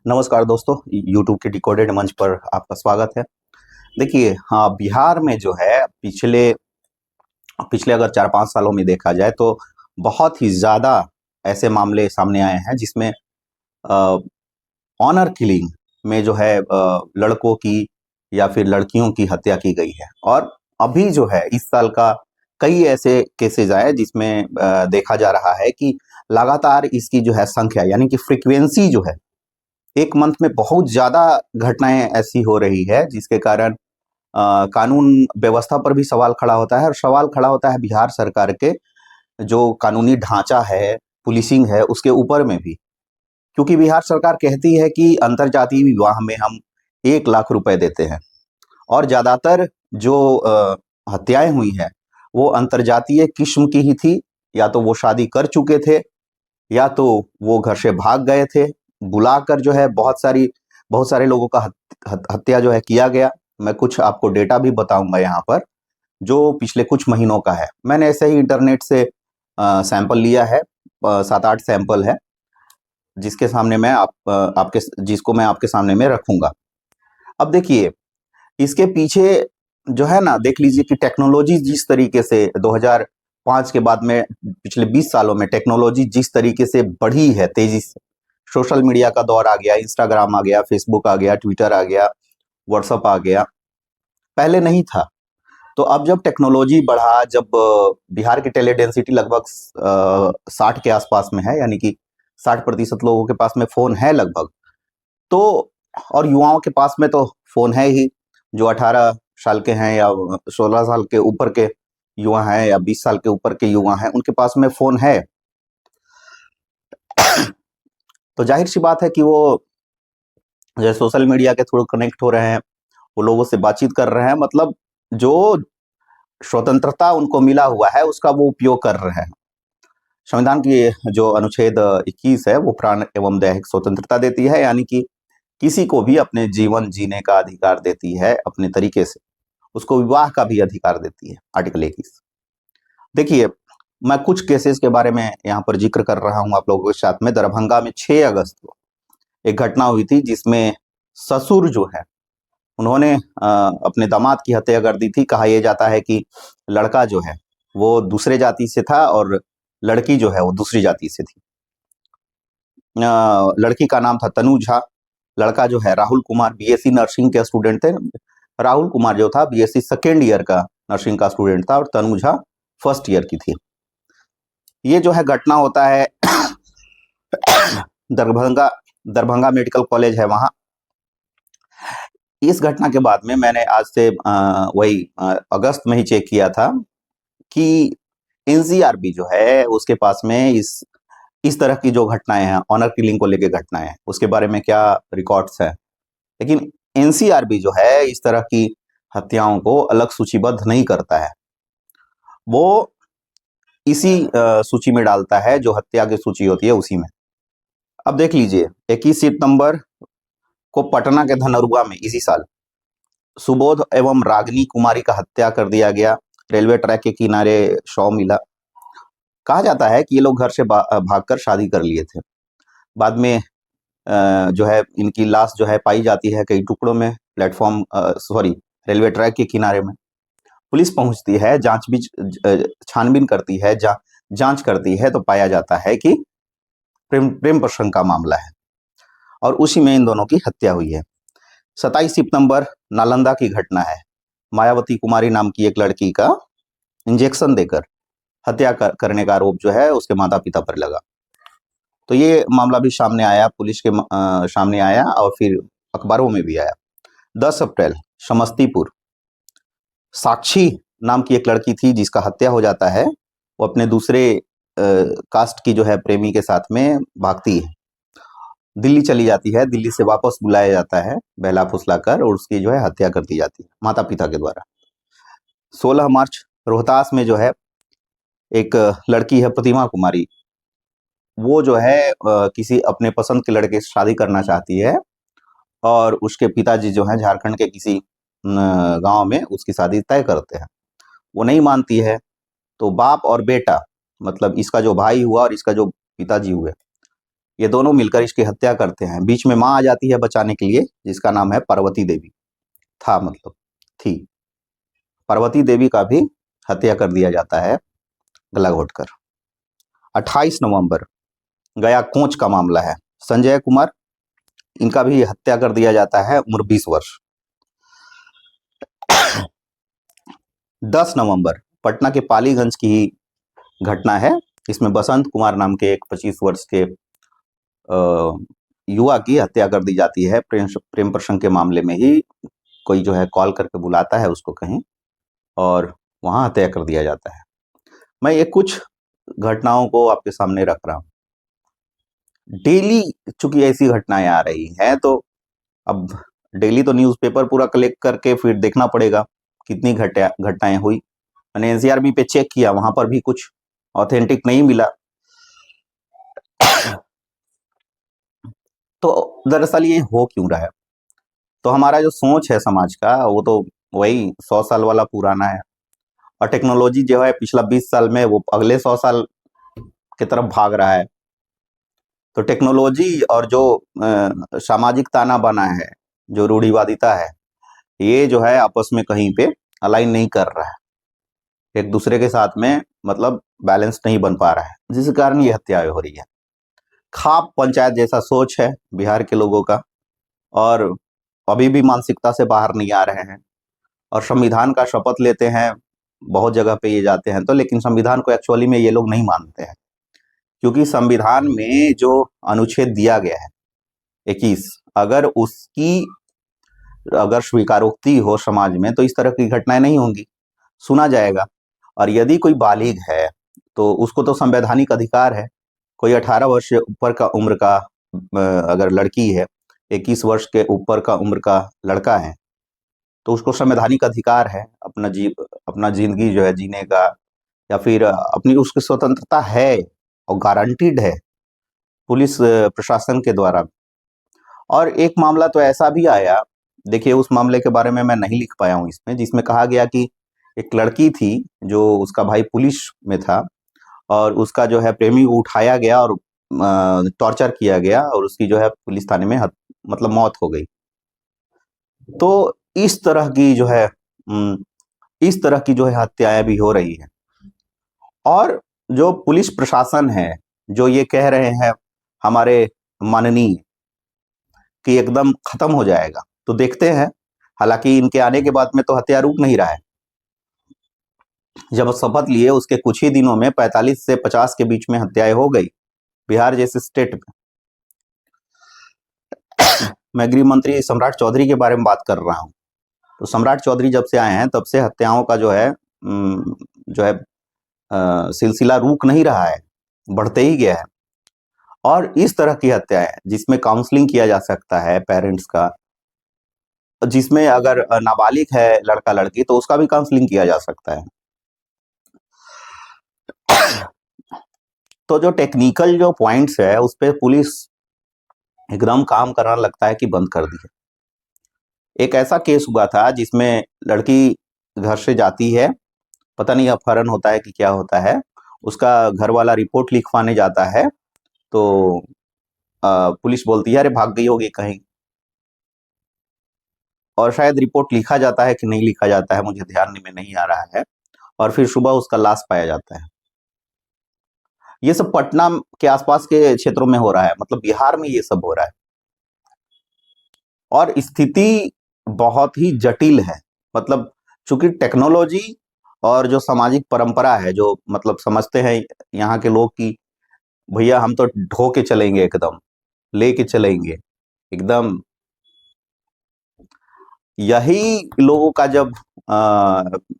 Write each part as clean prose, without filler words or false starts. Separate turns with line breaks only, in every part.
नमस्कार दोस्तों, यूट्यूब के डिकोडेड मंच पर आपका स्वागत है। देखिए, हाँ, बिहार में जो है पिछले पिछले अगर 4-5 सालों में देखा जाए तो बहुत ही ज़्यादा ऐसे मामले सामने आए हैं जिसमें अ, ऑनर किलिंग में जो है लड़कों की या फिर लड़कियों की हत्या की गई है। और अभी जो है इस साल का कई ऐसे केसेज़ आए जिसमें देखा जा रहा है कि लगातार इसकी जो है संख्या यानी कि फ्रीक्वेंसी जो है, एक मंथ में बहुत ज़्यादा घटनाएँ ऐसी हो रही है जिसके कारण कानून व्यवस्था पर भी सवाल खड़ा होता है और सवाल खड़ा होता है बिहार सरकार के जो कानूनी ढाँचा है, पुलिसिंग है, उसके ऊपर में भी। क्योंकि बिहार सरकार कहती है कि अंतर्जातीय विवाह में हम 1 लाख रुपए देते हैं और ज़्यादातर जो हत्याएँ हुई हैं, वो अंतर्जातीय किस्म की ही थी, या तो वो शादी कर चुके थे या तो वो घर से भाग गए थे। बुलाकर जो है बहुत सारे लोगों का हत्या जो है किया गया। मैं कुछ आपको डेटा भी बताऊँगा यहाँ पर, जो पिछले कुछ महीनों का है। मैंने ऐसे ही इंटरनेट से सैंपल लिया है, 7-8 सैंपल है, जिसके सामने मैं आपके जिसको मैं आपके सामने में रखूँगा। अब देखिए, इसके पीछे जो है ना, देख लीजिए कि टेक्नोलॉजी जिस तरीके से 2005 के बाद में पिछले 20 सालों में टेक्नोलॉजी जिस तरीके से बढ़ी है तेजी से, सोशल मीडिया का दौर आ गया, इंस्टाग्राम आ गया, फेसबुक आ गया, ट्विटर आ गया, व्हाट्सएप आ गया, पहले नहीं था। तो अब जब टेक्नोलॉजी बढ़ा, जब बिहार की टेली डेंसिटी लगभग 60 के आसपास में है, यानी कि 60% लोगों के पास में फ़ोन है लगभग। तो और युवाओं के पास में तो फ़ोन है ही, जो 18 साल के हैं या 16 साल के ऊपर के युवा हैं या 20 साल के ऊपर के युवा हैं, उनके पास में फ़ोन है। तो ज़ाहिर-सी बात है कि वो जो सोशल मीडिया के थ्रू कनेक्ट हो रहे हैं, वो लोगों से बातचीत कर रहे हैं, मतलब जो स्वतंत्रता उनको मिला हुआ है, उसका वो उपयोग कर रहे हैं। संविधान की जो अनुच्छेद 21 है, वो प्राण एवं दैहिक स्वतंत्रता देती है, यानी कि किसी को भी अपने जीवन जीने का अधिकार देती है अपने तरीके से। उसको विवाह का भी अधिकार देती है, आर्टिकल 21। देखिए, मैं कुछ केसेस के बारे में यहाँ पर ज़िक्र कर रहा हूँ आप लोगों के साथ में। दरभंगा में 6 अगस्त को एक घटना हुई थी जिसमें ससुर जो है, उन्होंने अपने दामाद की हत्या कर दी थी। कहा यह जाता है कि लड़का जो है, वो दूसरे जाति से था और लड़की जो है, वो दूसरी जाति से थी। लड़की का नाम था तनु झा, लड़का जो है राहुल कुमार बीएससी नर्सिंग के स्टूडेंट थे। राहुल कुमार जो था बीएससी सेकेंड ईयर का नर्सिंग का स्टूडेंट था और तनु झा फर्स्ट ईयर की थी। ये जो है घटना होता है दरभंगा दरभंगा मेडिकल कॉलेज है वहाँ। इस घटना के बाद में मैंने आज से वही अगस्त में ही चेक किया था कि एनसीआरबी जो है उसके पास में इस तरह की जो घटनाएं हैं, ऑनर किलिंग को लेके घटनाएं हैं, उसके बारे में क्या रिकॉर्ड्स हैं। लेकिन एनसीआरबी जो है इस तरह की हत्याओं को अलग सूचीबद्ध नहीं करता है, वो इसी सूची में डालता है जो हत्या की सूची होती है उसी में। अब देख लीजिए, 21 सितंबर को पटना के धनरुआ में इसी साल सुबोध एवं रागिनी कुमारी का हत्या कर दिया गया। रेलवे ट्रैक के किनारे शव मिला। कहा जाता है कि ये लोग घर से भागकर शादी कर लिए थे। बाद में जो है इनकी लाश जो है पाई जाती है कई टुकड़ों में, रेलवे ट्रैक के किनारे में। पुलिस पहुंचती है, छानबीन करती है, जांच करती है, तो पाया जाता है कि प्रेम प्रसंग का मामला है और उसी में इन दोनों की हत्या हुई है। 27 सितंबर नालंदा की घटना है। मायावती कुमारी नाम की एक लड़की का इंजेक्शन देकर हत्या करने का आरोप जो है उसके माता पिता पर लगा। तो ये मामला भी सामने आया, पुलिस के सामने आया और फिर अखबारों में भी आया। 10 अप्रैल समस्तीपुर, साक्षी नाम की एक लड़की थी जिसका हत्या हो जाता है। वो अपने दूसरे कास्ट की जो है प्रेमी के साथ में भागती है, दिल्ली चली जाती है, दिल्ली से वापस बुलाया जाता है बहला फुसला कर और उसकी जो है हत्या कर दी जाती है माता पिता के द्वारा। 16 मार्च रोहतास में जो है एक लड़की है प्रतिमा कुमारी, वो जो है किसी अपने पसंद के लड़के से शादी करना चाहती है और उसके पिताजी जो हैं झारखंड के किसी गांव में उसकी शादी तय करते हैं। वो नहीं मानती है, तो बाप और बेटा, मतलब इसका जो भाई हुआ और इसका जो पिताजी हुए, ये दोनों मिलकर इसकी हत्या करते हैं। बीच में माँ आ जाती है बचाने के लिए, जिसका नाम है पार्वती देवी, था मतलब थी। पार्वती देवी का भी हत्या कर दिया जाता है गला घोटकर। 28 नवंबर गया कोंच का मामला है। संजय कुमार, इनका भी हत्या कर दिया जाता है, उम्र 20 वर्ष। 10 नवंबर पटना के पालीगंज की ही घटना है। इसमें बसंत कुमार नाम के एक 25 वर्ष के युवा की हत्या कर दी जाती है। प्रेम प्रसंग के मामले में ही कोई जो है कॉल करके बुलाता है उसको कहीं, और वहां हत्या कर दिया जाता है। मैं ये कुछ घटनाओं को आपके सामने रख रहा हूँ। डेली चूंकि ऐसी घटनाएं आ रही हैं, तो अब डेली तो न्यूज़पेपर पूरा कलेक्ट करके फिर देखना पड़ेगा कितनी घटनाएं हुई। मैंने एनसीआरबी पे चेक किया, वहां पर भी कुछ ऑथेंटिक नहीं मिला। तो दरअसल ये हो क्यों रहा है? तो हमारा जो सोच है समाज का, वो तो वही 100 साल वाला पुराना है, और टेक्नोलॉजी जो है पिछला 20 साल में वो अगले 100 साल की तरफ भाग रहा है। तो टेक्नोलॉजी और जो सामाजिक ताना बाना है, जो रूढ़िवादिता है, ये जो है आपस में कहीं पे अलाइन नहीं कर रहा है, एक दूसरे के साथ में मतलब बैलेंस नहीं बन पा रहा है, जिस कारण ये हत्याएं हो रही है। खाप पंचायत जैसा सोच है बिहार के लोगों का, और अभी भी मानसिकता से बाहर नहीं आ रहे हैं, और संविधान का शपथ लेते हैं, बहुत जगह पे ये जाते हैं तो, लेकिन संविधान को एक्चुअली में ये लोग नहीं मानते हैं। क्योंकि संविधान में जो अनुच्छेद दिया गया है 21, अगर उसकी अगर स्वीकारोक्ति हो समाज में, तो इस तरह की घटनाएं नहीं होंगी, सुना जाएगा। और यदि कोई बालिग है तो उसको तो संवैधानिक अधिकार है। कोई 18 वर्ष से ऊपर का उम्र का अगर लड़की है, 21 वर्ष के ऊपर का उम्र का लड़का है, तो उसको संवैधानिक अधिकार है अपना जिंदगी जो है जीने का, या फिर अपनी उसकी स्वतंत्रता है और गारंटीड है पुलिस प्रशासन के द्वारा। और एक मामला तो ऐसा भी आया, देखिए उस मामले के बारे में मैं नहीं लिख पाया हूँ इसमें, जिसमें कहा गया कि एक लड़की थी जो उसका भाई पुलिस में था, और उसका जो है प्रेमी उठाया गया और टॉर्चर किया गया, और उसकी जो है पुलिस थाने में मतलब मौत हो गई। तो इस तरह की जो है इस तरह की जो है हत्याएं भी हो रही हैं। और जो पुलिस प्रशासन है, जो ये कह रहे हैं हमारे माननीय कि एकदम खत्म हो जाएगा, तो देखते हैं। हालांकि इनके आने के बाद में तो हत्या रुक नहीं रहा है। जब शपथ लिए उसके कुछ ही दिनों में 45 से 50 के बीच में हत्याएं हो गई बिहार जैसे स्टेट में। मैं गृह मंत्री सम्राट चौधरी के बारे में बात कर रहा हूँ। तो सम्राट चौधरी जब से आए हैं तब से हत्याओं का जो है सिलसिला रुक नहीं रहा है, बढ़ते ही गया है। और इस तरह की हत्याएं जिसमें काउंसलिंग किया जा सकता है पेरेंट्स का, जिसमें अगर नाबालिग है लड़का लड़की तो उसका भी काउंसलिंग किया जा सकता है। तो जो टेक्निकल जो पॉइंट्स है उस पर पुलिस एकदम काम करना लगता है कि बंद कर दी है। एक ऐसा केस हुआ था जिसमें लड़की घर से जाती है, पता नहीं अपहरण होता है कि क्या होता है, उसका घर वाला रिपोर्ट लिखवाने जाता है, तो पुलिस बोलती है अरे भाग गई होगी कहीं, और शायद रिपोर्ट लिखा जाता है कि नहीं लिखा जाता है, मुझे ध्यान में नहीं आ रहा है, और फिर सुबह उसका लाश पाया जाता है। ये सब पटना के आसपास के क्षेत्रों में हो रहा है, मतलब बिहार में ये सब हो रहा है। और स्थिति बहुत ही जटिल है, मतलब चूंकि टेक्नोलॉजी और जो सामाजिक परंपरा है, जो मतलब समझते हैं यहाँ के लोग कि भैया हम तो ढो के चलेंगे, एकदम लेके चलेंगे एकदम, यही लोगों का जब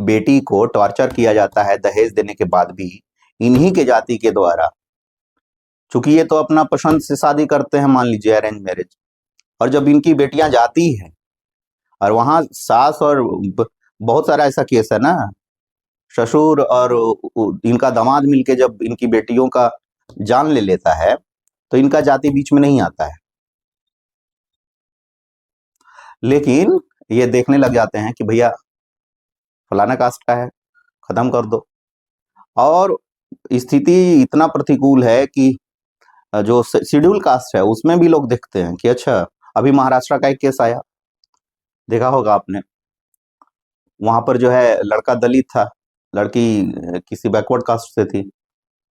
बेटी को टॉर्चर किया जाता है दहेज देने के बाद भी, इन्हीं के जाति के द्वारा, चूंकि ये तो अपना पसंद से शादी करते हैं, मान लीजिए अरेंज मैरिज, और जब इनकी बेटियां जाती हैं और वहां सास और बहुत सारा ऐसा केस है ना, ससुर और इनका दामाद मिलके जब इनकी बेटियों का जान ले लेता है, तो इनका जाति बीच में नहीं आता है। लेकिन ये देखने लग जाते हैं कि भैया फलाना कास्ट का है, खत्म कर दो। और स्थिति इतना प्रतिकूल है कि जो शेड्यूल कास्ट है उसमें भी लोग देखते हैं कि अच्छा, अभी महाराष्ट्र का एक केस आया, देखा होगा आपने। वहां पर जो है लड़का दलित था, लड़की किसी बैकवर्ड कास्ट से थी,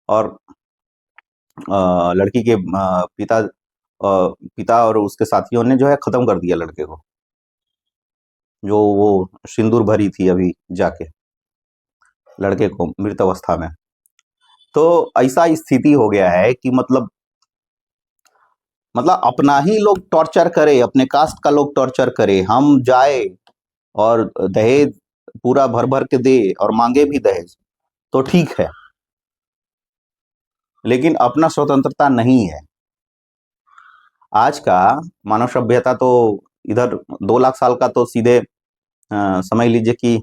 और लड़की के पिता और उसके साथियों ने जो है खत्म कर दिया लड़के को, जो वो सिंदूर भरी थी अभी जाके लड़के को मृत अवस्था में। तो ऐसा स्थिति हो गया है कि मतलब अपना ही लोग टॉर्चर करे, अपने कास्ट का लोग टॉर्चर करे, हम जाए और दहेज पूरा भर भर के दे और मांगे भी दहेज, तो ठीक है, लेकिन अपना स्वतंत्रता नहीं है। आज का मानव सभ्यता तो इधर 2 लाख साल का तो सीधे समझ लीजिए कि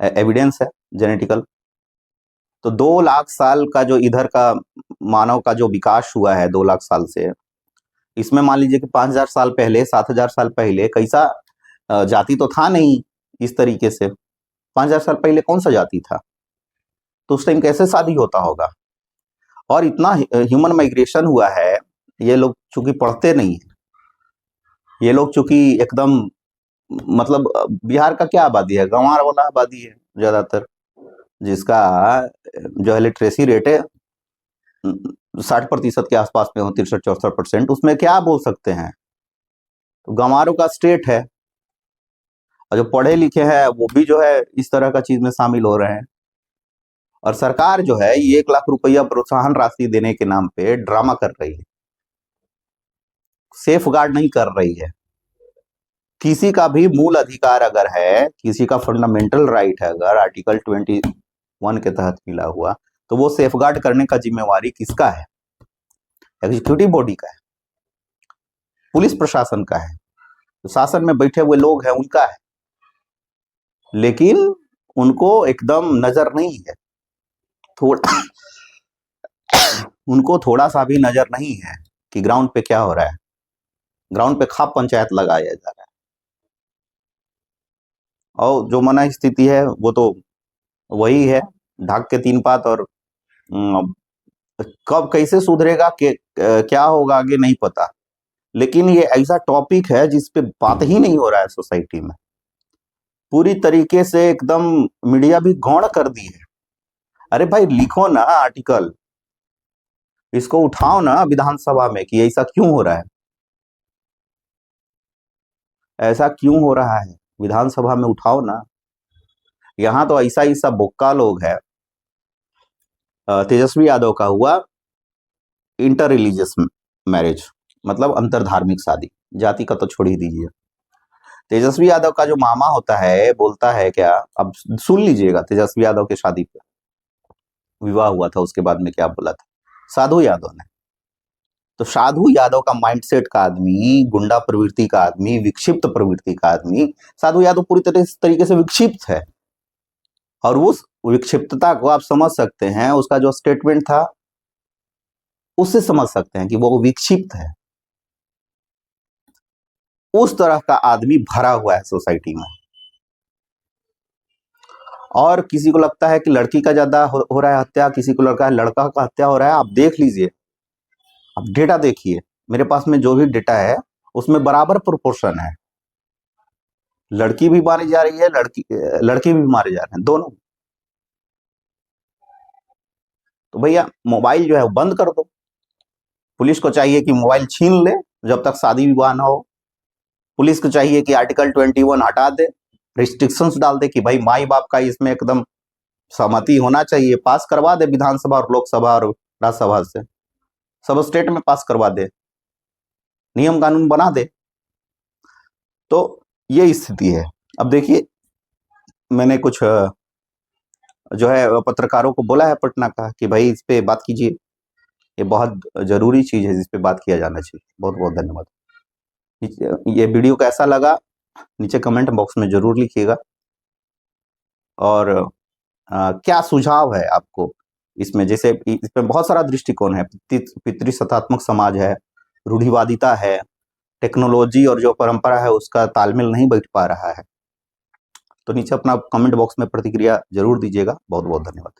एविडेंस है जेनेटिकल। तो 2 लाख साल का जो इधर का मानव का जो विकास हुआ है 2 लाख साल से, इसमें मान लीजिए कि 5,000 साल पहले, 7,000 साल पहले कैसा जाति तो था नहीं इस तरीके से। 5,000 साल पहले कौन सा जाति था, तो उस टाइम कैसे शादी होता होगा। और इतना ह्यूमन माइग्रेशन हुआ है, ये लोग चूंकि पढ़ते नहीं है, ये लोग चूंकि एकदम मतलब बिहार का क्या आबादी है, गंवार वाला आबादी है ज्यादातर, जिसका जो है लिटरेसी रेट है 60% के आसपास में हो, 63-64%। उसमें क्या बोल सकते हैं, तो गंवारों का स्टेट है, और जो पढ़े लिखे हैं वो भी जो है इस तरह का चीज में शामिल हो रहे हैं। और सरकार जो है ये 1 लाख रुपया प्रोत्साहन राशि देने के नाम पे ड्रामा कर रही है, सेफ गार्ड नहीं कर रही है। किसी का भी मूल अधिकार अगर है, किसी का फंडामेंटल राइट है अगर आर्टिकल 21 के तहत मिला हुआ, तो वो सेफ गार्ड करने का जिम्मेवारी किसका है? एग्जीक्यूटिव बॉडी का है, पुलिस प्रशासन का है, तो शासन में बैठे हुए लोग हैं उनका है, लेकिन उनको एकदम नजर नहीं है, थोड़ा उनको थोड़ा सा भी नजर नहीं है कि ग्राउंड पे क्या हो रहा है। ग्राउंड पे खाप पंचायत लगाया जा रहा है, और जो मना स्थिति है वो तो वही है, ढाक के 3 पात। और कब कैसे सुधरेगा के क्या होगा आगे नहीं पता, लेकिन ये ऐसा टॉपिक है जिस पे बात ही नहीं हो रहा है सोसाइटी में, पूरी तरीके से एकदम मीडिया भी गौण कर दी है। अरे भाई लिखो ना आर्टिकल, इसको उठाओ ना विधानसभा में कि ऐसा क्यों हो रहा है, ऐसा क्यों हो रहा है, विधानसभा में उठाओ ना। यहाँ तो ऐसा ऐसा बोक्का लोग है। तेजस्वी यादव का हुआ इंटर रिलीजियस मैरिज, मतलब अंतर धार्मिक शादी, जाति का तो छोड़ ही दीजिए। तेजस्वी यादव का जो मामा होता है बोलता है क्या, अब सुन लीजिएगा, तेजस्वी यादव के शादी पे विवाह हुआ था, उसके बाद में क्या बोला था साधु यादव ने। तो साधु यादव का माइंडसेट का आदमी, गुंडा प्रवृत्ति का आदमी, विक्षिप्त प्रवृत्ति का आदमी, साधु यादव पूरी तरीके से विक्षिप्त है। और उस विक्षिप्तता को आप समझ सकते हैं, उसका जो स्टेटमेंट था उससे समझ सकते हैं कि वो विक्षिप्त है। उस तरह का आदमी भरा हुआ है सोसाइटी में। और किसी को लगता है कि लड़की का ज्यादा हो रहा है हत्या, किसी को लड़का का हत्या हो रहा है। आप देख लीजिए, आप डेटा देखिए, मेरे पास में जो भी डेटा है उसमें बराबर प्रोपोर्शन है, लड़की भी मारी जा रही है, लड़की भी मारे जा रहे हैं, दोनों। तो भैया मोबाइल जो है वो बंद कर दो, पुलिस को चाहिए कि मोबाइल छीन ले जब तक शादी विवाह ना हो। पुलिस को चाहिए कि आर्टिकल 21 हटा दे, रिस्ट्रिक्शंस डाल दे कि भाई माई बाप का इसमें एकदम सहमति होना चाहिए, पास करवा दे विधानसभा और लोकसभा और राज्यसभा से, सब स्टेट में पास करवा दे, नियम कानून बना दे। तो ये स्थिति है। अब देखिए, मैंने कुछ जो है पत्रकारों को बोला है पटना का कि भाई इस पे बात कीजिए, ये बहुत जरूरी चीज है जिस पे बात किया जाना चाहिए। बहुत बहुत धन्यवाद। ये वीडियो कैसा लगा नीचे कमेंट बॉक्स में जरूर लिखिएगा, और क्या सुझाव है आपको इसमें। जैसे इसमें बहुत सारा दृष्टिकोण है, पितृसत्तात्मक समाज है, रूढ़िवादिता है, टेक्नोलॉजी और जो परंपरा है उसका तालमेल नहीं बैठ पा रहा है। तो नीचे अपना कमेंट बॉक्स में प्रतिक्रिया जरूर दीजिएगा। बहुत बहुत धन्यवाद।